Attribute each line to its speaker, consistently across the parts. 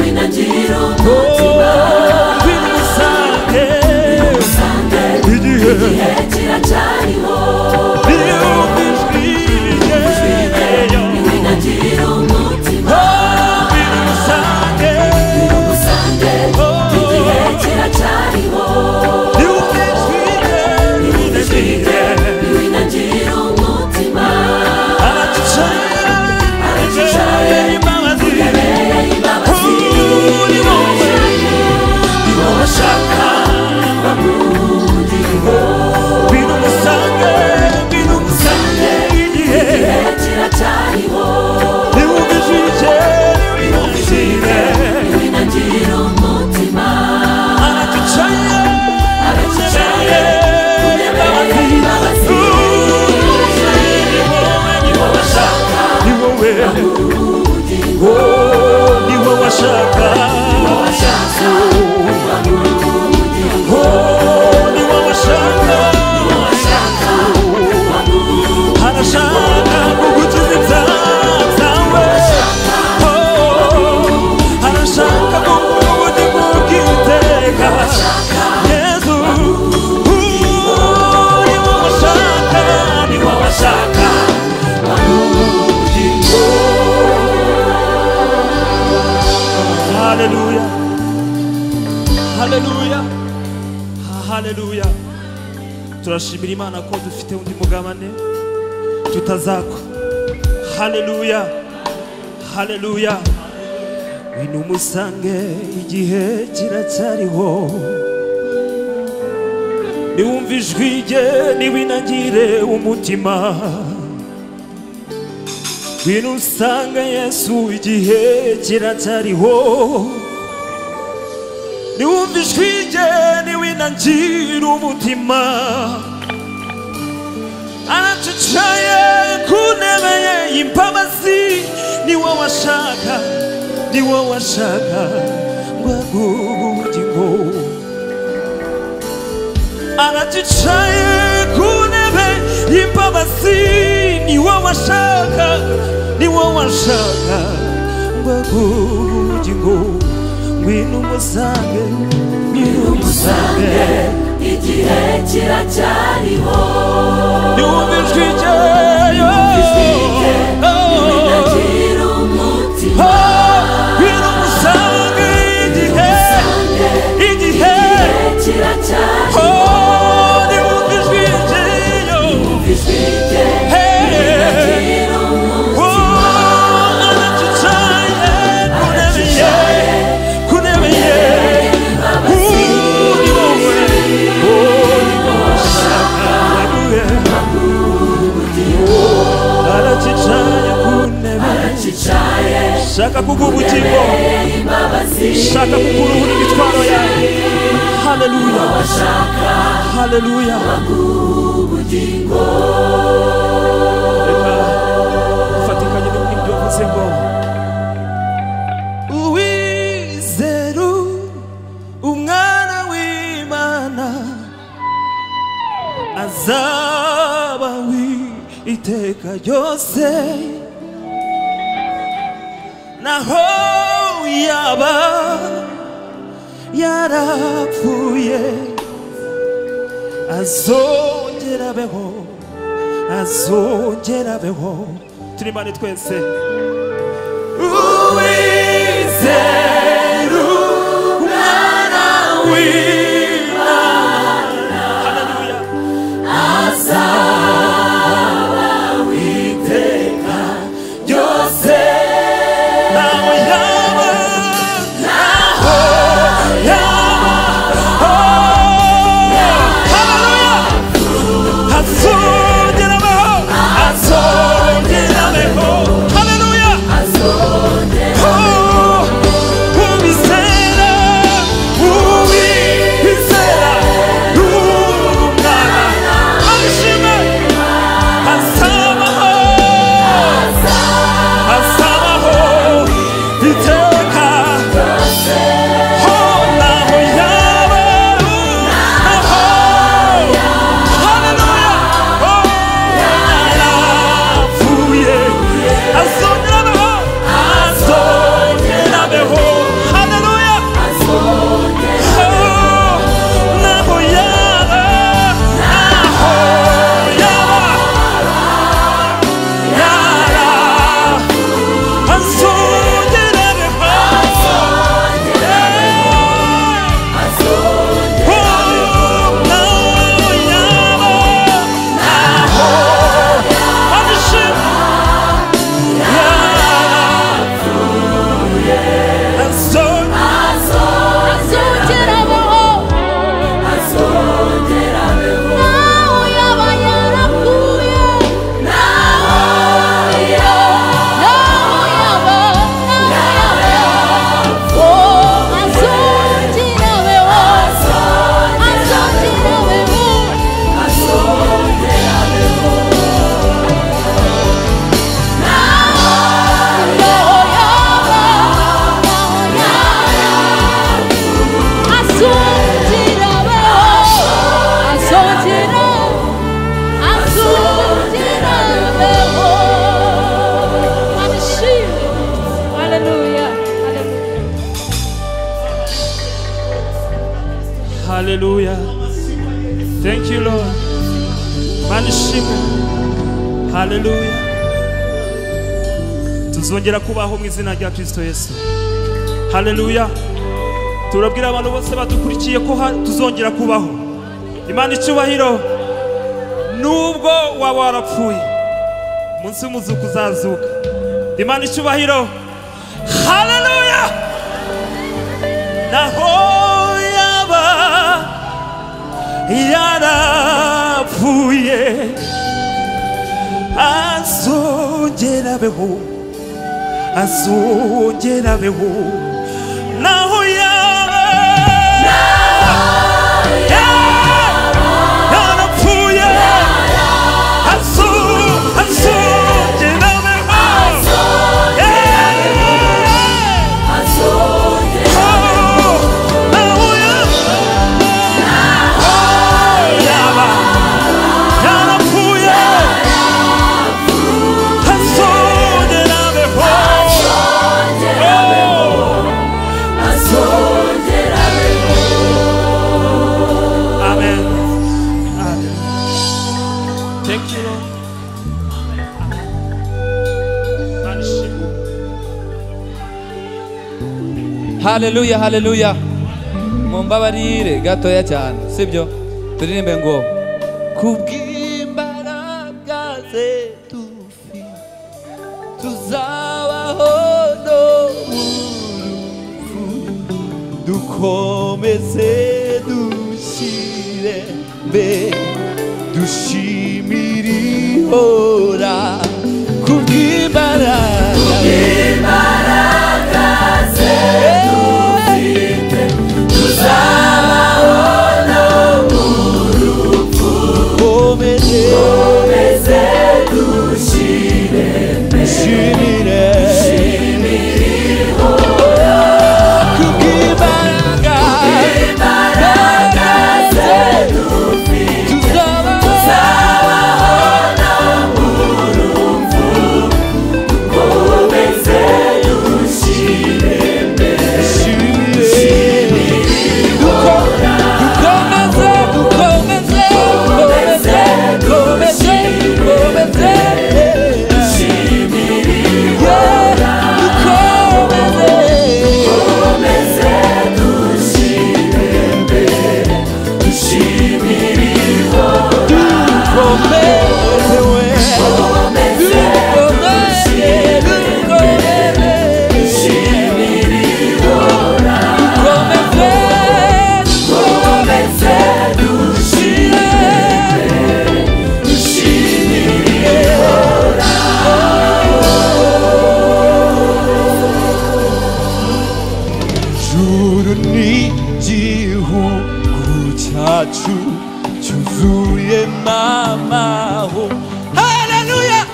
Speaker 1: niwinangira umutima
Speaker 2: bimusange igihe
Speaker 1: kiracyariho niwinangira umutima
Speaker 2: bimusange
Speaker 1: igihe kiracyariho niwinangira umutima aracicaye urebeye imbabazi ni wowe ashaka bamudiho
Speaker 2: bimusange
Speaker 1: igihe kiracyariho niwinangira umutima aracicaye urebeye imbabazi ni wowe ashaka bamudiho
Speaker 2: ni wowe ashaka arashaka kugukiza ibyawe arashaka kuguha ubwiteka Yesu ni wowe ashaka ni wowe ashaka haleluya haleluya haleluya turashimira Imana ko dufite undi mugabane tutazakwa haleluya haleluya wino umusange igihe kiracyariho niwumva ijwi rye niwinangire umutima wino usange Yesu igihe kiracyariho niwumva ijwi rye niwinangire umutima aracicaye ku ntebe ye y'imbabazi ni wowe ashaka ni wowe ashaka ngo aguhe ubugingo aracicaye ku ntebe y'imbabazi ni wowe ashaka ni wowe ashaka ngo aguhe ubugingo ngwino umusange ngwino umusange
Speaker 1: igihe kiracyariho
Speaker 2: niwumva ijwi rye
Speaker 1: niwinangira umutima
Speaker 2: ngwino umusange igihe
Speaker 1: kiracyariho
Speaker 2: niwumva ijwi rye
Speaker 1: niwinangira umutima
Speaker 2: aracicaye ku ntebe ye shaka kuguha ubugingo shaka kuguruhura imitwaro yawe haleluya haleluya reka dufatikanye n'ibyo mvuze ngo uwizera umwana w'Imana azaba iteka ryose naho yaba yarapfuye azongera abeho turi mani twese uwizera umwana w'Imana haleluya azaba witeka ryose naho yaba haleluya azongera abeho haleluya Hallelujah. Thank you, Lord. Manishimwe. Hallelujah. Tuzongera kubaho mu izina rya Kristo Yesu. Hallelujah. Turabwira abantu bose badukurikiye ko tuzongera kubaho. Imana icyubahiro. Nubwo waba warapfuye, umunsi w'umuzuko uzazuka. Imana icyubahiro. Hallelujah. Naho yaba yarapfuye, azongera abeho, azongera abeho. Naho yaba yarapfuye, azongera abeho.
Speaker 3: Hallelujah, hallelujah. Mumbabarire gatoya cyane, sibyo? Turirimbe ngo kubw'imbaraga ze tufi tuzabaho no urupfu, dukomeze dushire mbe dushimire ihora kubw'imbaraga ze dufite tuzabaho no mu rupfu, dukomeze dushire dushimire ihora kubw'imbaraga ze dufite tuzabaho no mu rupfu, dukomeze dushire cyuzuye mamaho. Hallelujah.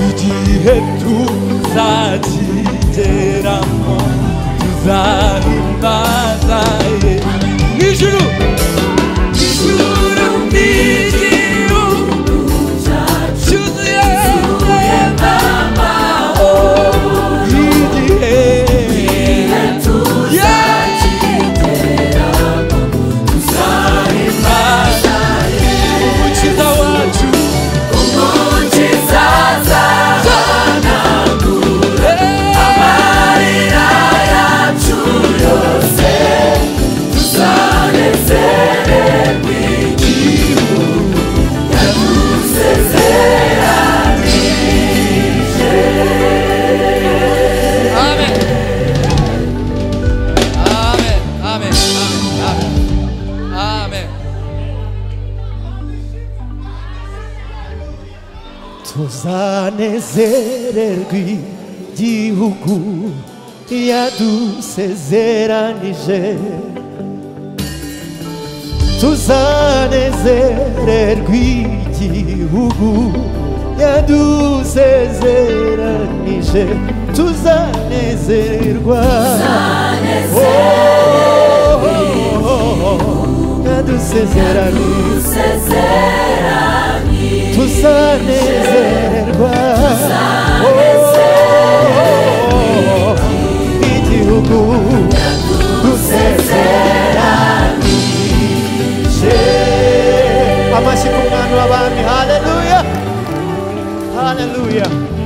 Speaker 3: Igihe tuzakigeramo tuzahimbaza n'ijuru n'igihugu cyuzuye mamaho. Igihe tuzanezererwa igihugu yadusezeranije, tuzanezererwa igihugu yadusezeranije, tuzanezerwa yadusezeranije, tuzanezerwa igihugu dusezeranye. haleluya